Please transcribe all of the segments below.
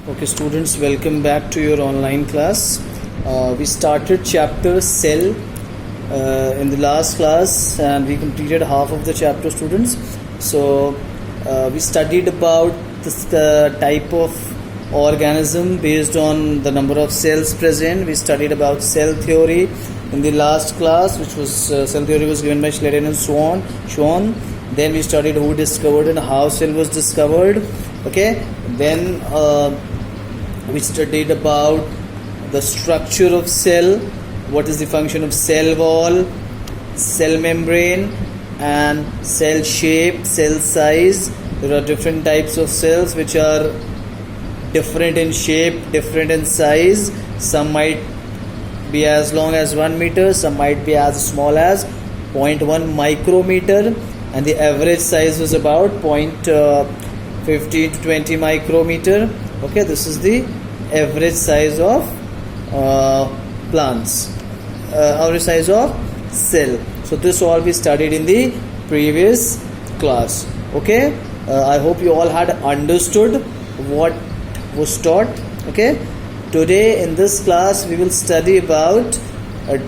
Okay, students, welcome back to your online class. We started chapter cell in the last class, and we completed half of the chapter, students. So we studied about this type of organism based on the number of cells present. We studied about cell theory in the last class, which was cell theory was given by Schleiden and Schwann. Then we studied who discovered and how cell was discovered. Okay, then we studied about the structure of cell, what is the function of cell wall, cell membrane, and cell shape, cell size. There are different types of cells which are different in shape, different in size. Some might be as long as 1 meter, some might be as small as 0.1 micrometer, and the average size was about 15 to 20 micrometer. Okay, this is the average size of plants, average size of cell. So this all we studied in the previous class. Okay, I hope you all had understood what was taught. Okay, today in this class we will study about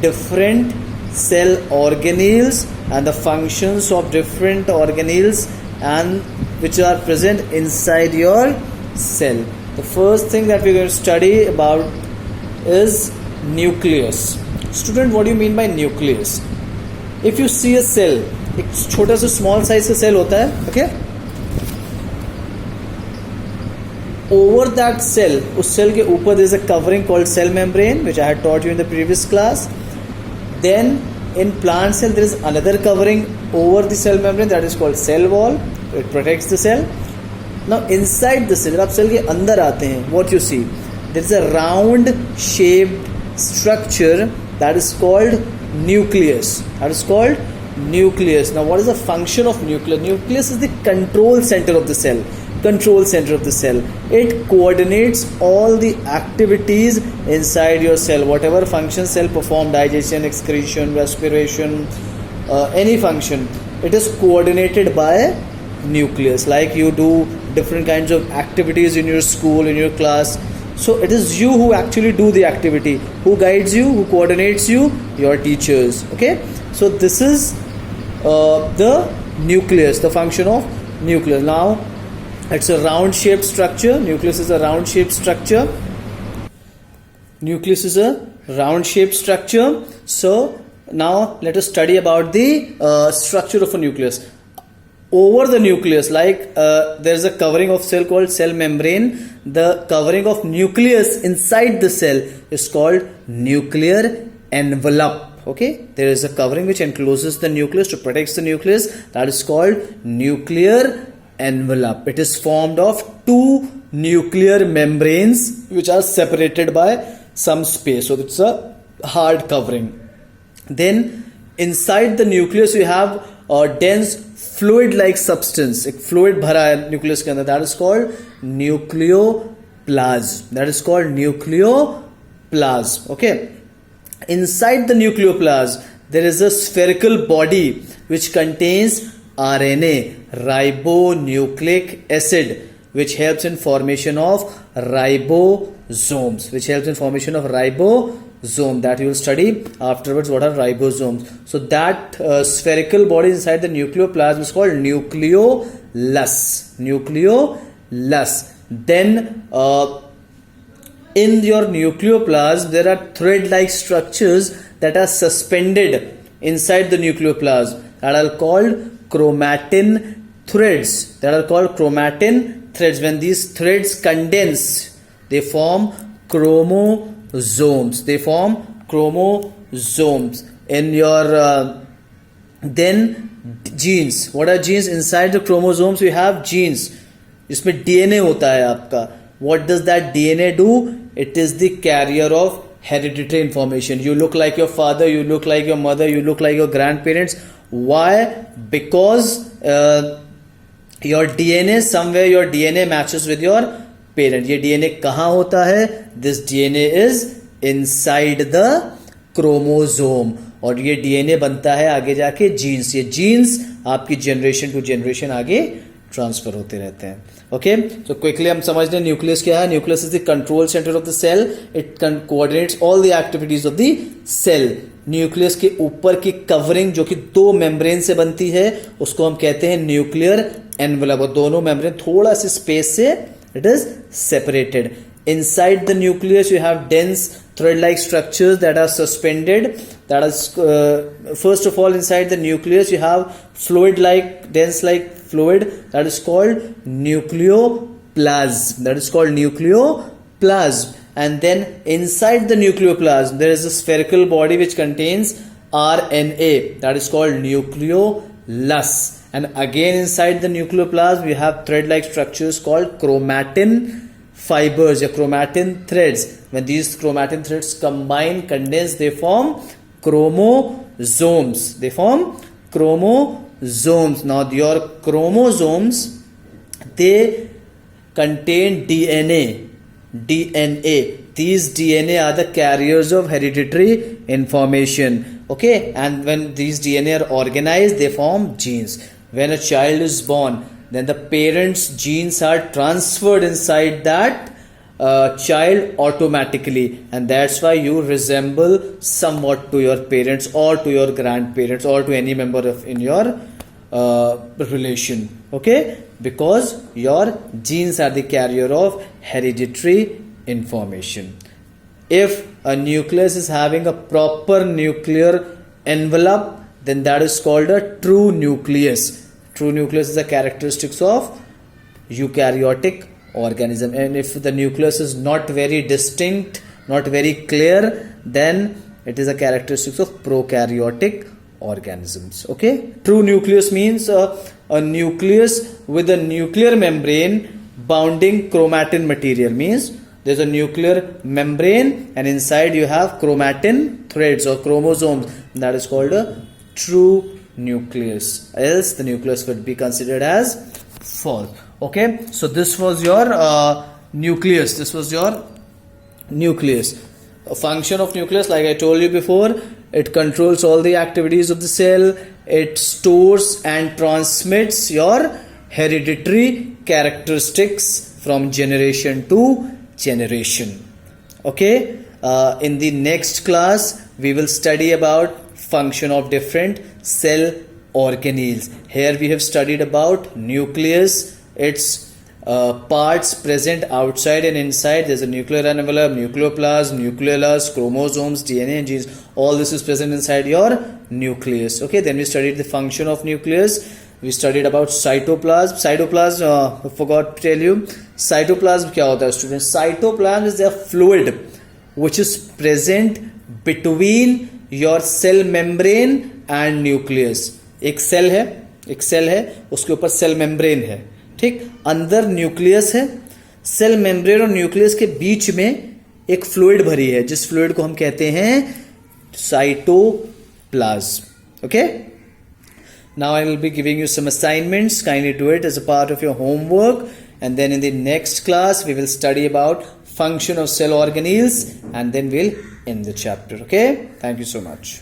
different cell organelles and the functions of different organelles and which are present inside your cell. The first thing that we're going to study about is nucleus. Student, what do you mean by nucleus? If you see a cell, एक छोटा सा small size का cell होता है, okay? Over that cell, उस cell के ऊपर there is a covering called cell membrane, which I had taught you in the previous class. Then in plant cell there is another covering over the cell membrane, that is called cell wall. It protects the cell. Now inside the cell, जब आप cell के अंदर आते हैं, what you see, there is a round shaped structure that is called nucleus. That is called nucleus. Now what is the function of nucleus? Nucleus is the control center of the cell. Control center of the cell. It coordinates all the activities inside your cell. Whatever function cell perform, digestion, excretion, respiration, any function, it is coordinated by nucleus. Like you do different kinds of activities in your school, in your class, so it is you who actually do the activity. Who guides you, who coordinates you? Your teachers. Okay, so this is the nucleus, the function of nucleus. Now it's a round shaped structure. Nucleus is a round shaped structure. Nucleus is a round shaped structure. So now let us study about the structure of a nucleus. Over the nucleus, like there is a covering of cell called cell membrane. The covering of nucleus inside the cell is called nuclear envelope. Okay, there is a covering which encloses the nucleus to protect the nucleus. That is called nuclear envelope. It is formed of two nuclear membranes which are separated by some space. So it's a hard covering. Then inside the nucleus you have a dense fluid like substance. एक fluid भरा है nucleus के अंदर. That is called nucleoplasm. That is called nucleoplasm. Okay. Inside the nucleoplasm there is a spherical body which contains RNA, ribonucleic acid, which helps in formation of ribosomes. That you will study afterwards. What are ribosomes? So that spherical body inside the nucleoplasm is called nucleolus. Then in your nucleoplasm there are thread-like structures that are suspended inside the nucleoplasm that are called chromatin threads. When these threads condense, they form chromosomes. In your then genes. What are genes? Inside the chromosomes you have genes. इसमें DNA होता है आपका. What does that DNA do? It is the carrier of hereditary information. You look like your father, you look like your mother, you look like your grandparents. Why? Because your DNA, somewhere your DNA matches with your parent. ये DNA कहाँ होता है? This DNA is inside the chromosome. और ये DNA बनता है आगे जाके जीन्स. ये जीन्स आपकी जनरेशन टू जनरेशन आगे ट्रांसफर होते रहते हैं. ओके, तो क्विकली हम समझ लें न्यूक्लियस क्या है. Nucleus is the control center of the cell. It coordinates all the activities of the cell. Nucleus के ऊपर की कवरिंग जो कि दो मेम्ब्रेन से बनती है उसको हम कहते हैं न्यूक्लियर एनवेलप. और दोनों मेम्ब्रेन थोड़ा सी स्पेस से it is separated. Inside the nucleus you have dense thread-like structures that are suspended. That is, first of all, inside the nucleus you have fluid-like, dense-like fluid that is called nucleoplasm. That is called nucleoplasm. And then inside the nucleoplasm there is a spherical body which contains RNA. That is called nucleolus. And again inside the nucleoplasm we have thread-like structures called chromatin fibers or chromatin threads. When these chromatin threads combine, condense, they form chromosomes. They form chromosomes. Now your chromosomes, they contain DNA. These DNA are the carriers of hereditary information. Okay, and when these DNA are organized, they form genes. When a child is born, then the parents' genes are transferred inside that child automatically, and that's why you resemble somewhat to your parents or to your grandparents or to any member of in your relation. Okay, because your genes are the carrier of hereditary information. If a nucleus is having a proper nuclear envelope, then that is called a true nucleus. True nucleus is the characteristics of eukaryotic organism. And if the nucleus is not very distinct, not very clear, then it is a characteristics of prokaryotic organisms. Okay, true nucleus means a nucleus with a nuclear membrane bounding chromatin material. Means there's a nuclear membrane and inside you have chromatin threads or chromosomes. That is called a true nucleus. Else the nucleus would be considered as false. Okay, so this was your nucleus. This was your nucleus. A function of nucleus, like I told you before, it controls all the activities of the cell. It stores and transmits your hereditary characteristics from generation to generation. Okay, in the next class we will study about function of different cell organelles. Here we have studied about nucleus, its parts present outside and inside. There's a nuclear envelope, nucleoplasm, nucleolus, chromosomes, DNA and genes. All this is present inside your nucleus. Okay, then we studied the function of nucleus. We studied about cytoplasm. Cytoplasm, I forgot to tell you. Cytoplasm क्या होता है students? Cytoplasm is a fluid which is present between your cell membrane and nucleus. एक cell है, उसके ऊपर cell membrane है. ठीक, अंदर न्यूक्लियस है, सेल मेम्ब्रेन और न्यूक्लियस के बीच में एक फ्लूइड भरी है जिस फ्लूइड को हम कहते हैं cytoplasm. Okay, now I will be giving you some assignments. Kindly do it as a part of your homework, and then in the next class we will study about function of cell organelles, and then we'll end the chapter. Okay, thank you so much.